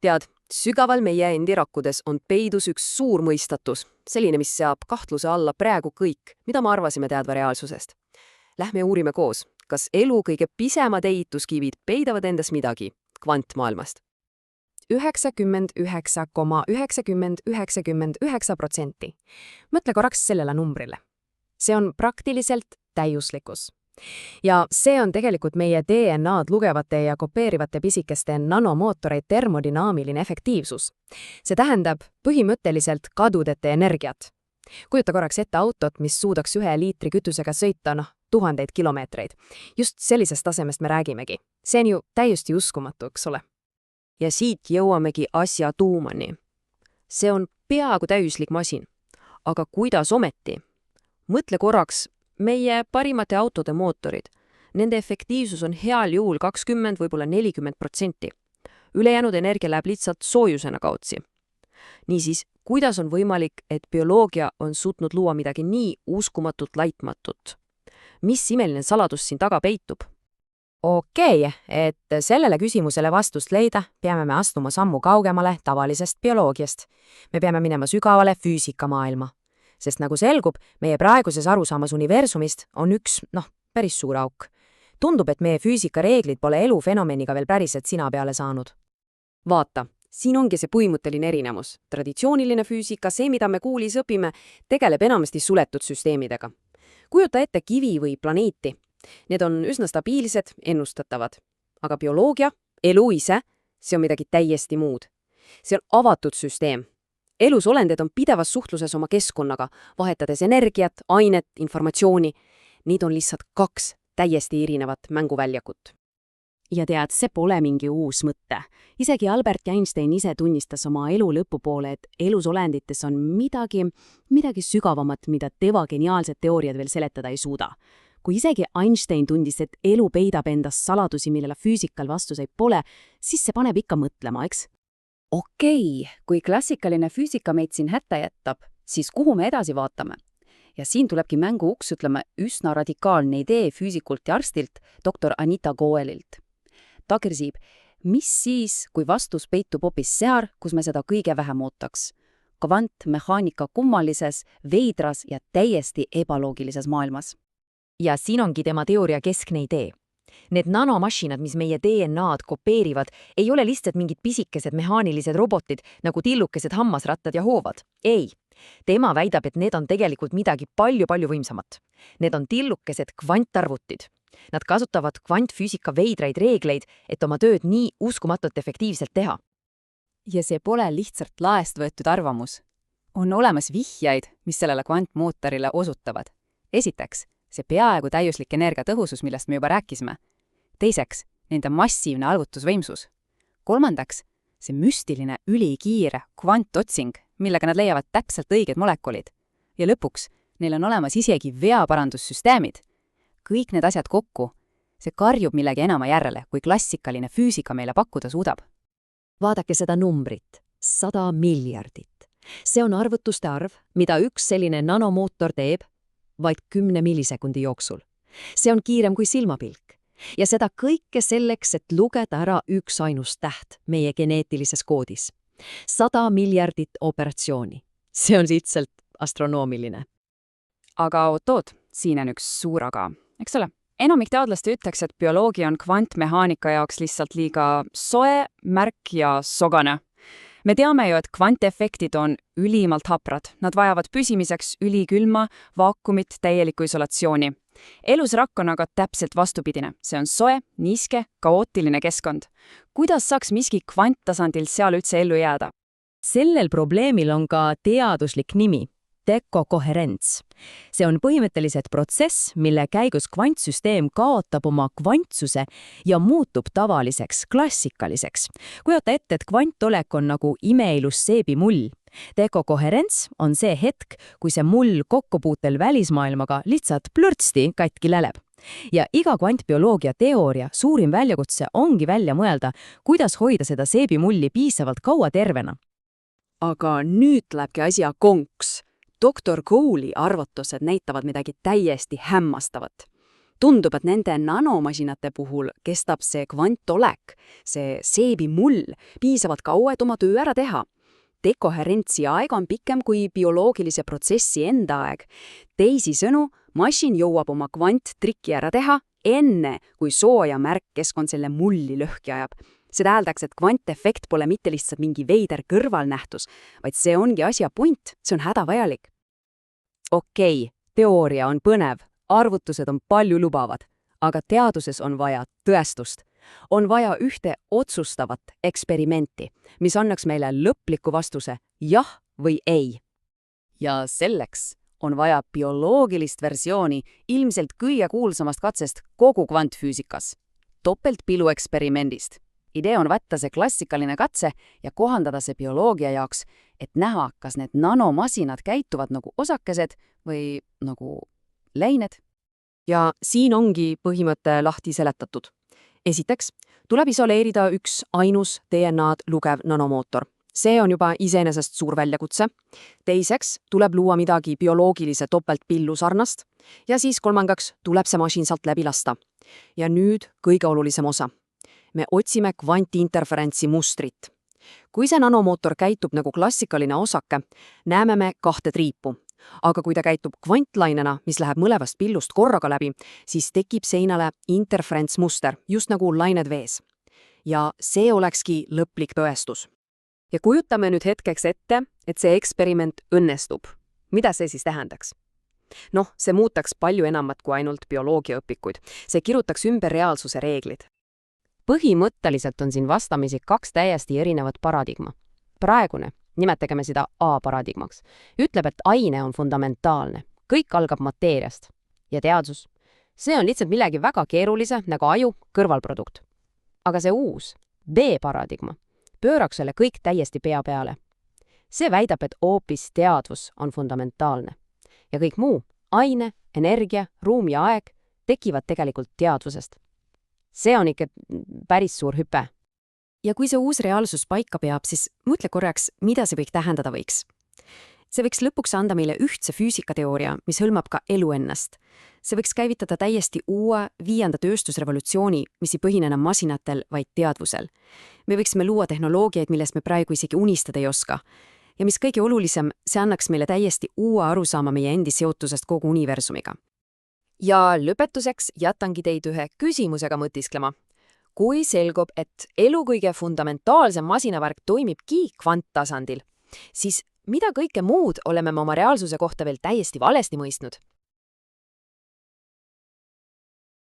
Tead, sügaval meie endi rakkudes on peidus üks suur mõistatus, selline, mis seab kahtluse alla praegu kõik, mida me arvasime teadva reaalsusest. Lähme uurime koos, kas elu kõige pisemad ehituskivid peidavad endas midagi kvantmaailmast. 99,9999%. Mõtle korraks sellele numbrile. See on praktiliselt täiuslikkus. Ja see on tegelikult meie DNA-d lugevate ja kopeerivate pisikeste nanomootoreid termodünaamiline efektiivsus. See tähendab põhimõtteliselt kadudete energiat. Kujuta korraks ette autot, mis suudaks 1 liitri kütusega sõita, tuhandeid kilomeetreid. Just sellisest tasemest me räägimegi. See on ju täiesti uskumatu, eks ole? Ja siit jõuamegi asja tuumani. See on peaaegu täiuslik masin. Aga kuidas ometi? Mõtle korraks meie parimate autode mootorid. Nende efektiivsus on heal juhul 20, võib-olla 40%. Ülejäänud energia läheb lihtsalt soojusena kaotsi. Niisiis, kuidas on võimalik, et bioloogia on suutnud luua midagi nii uskumatult laitmatut? Mis imeline saladus siin taga peitub? Okei, et sellele küsimusele vastust leida, peame me astuma sammu kaugemale tavalisest bioloogiast. Me peame minema sügavale füüsikamaailma. Sest nagu selgub, meie praeguses arusaamas universumist on üks, päris suur auk. Tundub, et meie füüsikareeglid pole elufenomeniga veel päriselt sina peale saanud. Vaata, siin ongi see põhimõtteline erinevus. Traditsiooniline füüsika, see, mida me koolis õpime, tegeleb enamasti suletud süsteemidega. Kujuta ette kivi või planeeti. Need on üsna stabiilsed, ennustatavad. Aga bioloogia, elu ise, see on midagi täiesti muud. See on avatud süsteem. Elusolendid on pidevas suhtluses oma keskkonnaga, vahetades energiat, ainet, informatsiooni. Need on lihtsalt 2 täiesti erinevat mänguväljakut. Ja tead, see pole mingi uus mõte. Isegi Albert Einstein ise tunnistas oma elu lõpupoole, et elusolendites on midagi sügavamat, mida tema geniaalsed teooriad veel seletada ei suuda. Kui isegi Einstein tundis, et elu peidab endas saladusi, millele füüsikal vastuseid pole, siis see paneb ikka mõtlema, eks? Okei, kui klassikaline füüsika meid siin hätta jätab, siis kuhu me edasi vaatame? Ja siin tulebki mängu uks, üsna radikaalne idee füüsikult ja arstilt, doktor Anita Goelilt. Ta küsib, mis siis, kui vastus peitub hoopis seal, kus me seda kõige vähem ootaks? Kvantmehaanika kummalises, veidras ja täiesti ebaloogilises maailmas. Ja siin ongi tema teooria keskne idee. Need nanomasinad, mis meie DNA-d kopeerivad, ei ole lihtsalt mingid pisikesed mehaanilised robotid, nagu tillukesed hammasrattad ja hoovad. Ei, tema väidab, et need on tegelikult midagi palju võimsamat. Need on tillukesed kvantarvutid. Nad kasutavad kvantfüüsika veidraid reegleid, et oma tööd nii uskumatult efektiivselt teha. Ja see pole lihtsalt laest võetud arvamus. On olemas vihjaid, mis sellele kvantmootorile osutavad. Esiteks, see peaaegu täiuslik energiatõhusus, millest me juba rääkisime. Teiseks, nende massiivne arvutusvõimsus. Kolmandaks, see müstiline ülikiire kvantotsing, millega nad leiavad täpselt õiged molekulid. Ja lõpuks, neil on olemas isegi veaparandussüsteemid. Kõik need asjad kokku, see karjub millegi enama järele, kui klassikaline füüsika meile pakkuda suudab. Vaadake seda numbrit, 100 miljardit. See on arvutuste arv, mida üks selline nanomootor teeb vaid 10 millisekundi jooksul. See on kiirem kui silmapilk. Ja seda kõike selleks, et lugeda ära üks ainus täht meie geneetilises koodis. 100 miljardit operatsiooni. See on lihtsalt astronoomiline. Aga oot, siin on üks suur aga. Eks ole, enamik teadlaste ütleks, et bioloogia on kvantmehaanika jaoks lihtsalt liiga soe, märk ja sogane. Me teame ju, et kvantefektid on ülimalt haprad. Nad vajavad püsimiseks ülikülma, vaakumit, täielikku isolatsiooni. Elusrakk on aga täpselt vastupidine. See on soe, niiske, kaootiline keskkond. Kuidas saaks miski kvanttasandil seal üldse ellu jääda? Sellel probleemil on ka teaduslik nimi. Dekokoherents. See on põhimõtteliselt protsess, mille käigus kvantsüsteem kaotab oma kvantsuse ja muutub tavaliseks, klassikaliseks. Kujota ette, et kvantolek on nagu imeilus seebimull. Dekokoherents on see hetk, kui see mull kokkupuutel välismaailmaga lihtsalt plürtsti katki läleb. Ja iga kvantbioloogia teooria suurim väljakutse ongi välja mõelda, kuidas hoida seda seebimulli piisavalt kaua tervena. Aga nüüd lähebki asja konks. Doktor Gouli arvutused näitavad midagi täiesti hämmastavat. Tundub, et nende nanomasinate puhul kestab see kvantolek, see seebimull, piisavalt kaua, et oma töö ära teha. Dekoherentsi aeg on pikem kui bioloogilise protsessi enda aeg. Teisisõnu, masin jõuab oma kvanttrikki ära teha enne, kui sooja märkkeskkond selle mulli lõhki ajab. See tähendaks, et kvantefekt pole mitte lihtsalt mingi veider kõrvalnähtus, vaid see ongi asja punt, see on hädavajalik. Okei, teooria on põnev, arvutused on palju lubavad, aga teaduses on vaja tõestust. On vaja ühte otsustavat eksperimenti, mis annaks meile lõpliku vastuse jah või ei. Ja selleks on vaja bioloogilist versiooni ilmselt kõige kuulsamast katsest kogu kvantfüüsikas, topeltpilu eksperimendist. Idee on võtta see klassikaline katse ja kohandada see bioloogia jaoks, et näha, kas need nanomasinad käituvad nagu osakesed või nagu läined. Ja siin ongi põhimõte lahti seletatud. Esiteks, tuleb isoleerida üks ainus DNA-d lugev nanomootor. See on juba iseenesest suur väljakutse. Teiseks, tuleb luua midagi bioloogilise topeltpillu sarnast. Ja siis kolmandaks, tuleb see masin sealt läbi lasta. Ja nüüd kõige olulisem osa. Me otsime kvantinterferentsi mustrit. Kui see nanomootor käitub nagu klassikaline osake, näeme me kahte triipu. Aga kui ta käitub kvantlainena, mis läheb mõlevast pillust korraga läbi, siis tekib seinale interferentsmuster, just nagu lained vees. Ja see olekski lõplik tõestus. Ja kujutame nüüd hetkeks ette, et see eksperiment õnnestub. Mida see siis tähendaks? Noh, see muutaks palju enamat kui ainult bioloogiaõpikuid. See kirjutaks ümber reaalsuse reeglid. Põhimõtteliselt on siin vastamisi kaks täiesti erinevat paradigma. Praegune, nimetageme seda A-paradigmaks, ütleb, et aine on fundamentaalne. Kõik algab mateeriast. Ja teadus. See on lihtsalt millegi väga keerulise, nagu aju, kõrvalprodukt. Aga see uus, B-paradigma, pööraks selle kõik täiesti pea peale. See väidab, et hoopis teadvus on fundamentaalne. Ja kõik muu, aine, energia, ruum ja aeg, tekivad tegelikult teadvusest. See on ikka päris suur hüpe. Ja kui see uus reaalsus paika peab, siis mõtle korraks, mida see kõik tähendada võiks. See võiks lõpuks anda meile ühtse füüsikateooria, mis hõlmab ka elu ennast. See võiks käivitada täiesti uue 5. tööstusrevolutsiooni, mis ei põhine enam masinatel, vaid teadvusel. Me võiksime luua tehnoloogiaid, millest me praegu isegi unistada ei oska. Ja mis kõige olulisem, see annaks meile täiesti uue arusaama meie endi seotusest kogu universumiga. Ja lõpetuseks jätangi teid ühe küsimusega mõtisklema. Kui selgub, et elu kõige fundamentaalsem masinavärk toimibki kvanttasandil, siis mida kõike muud oleme me oma reaalsuse kohta veel täiesti valesti mõistnud?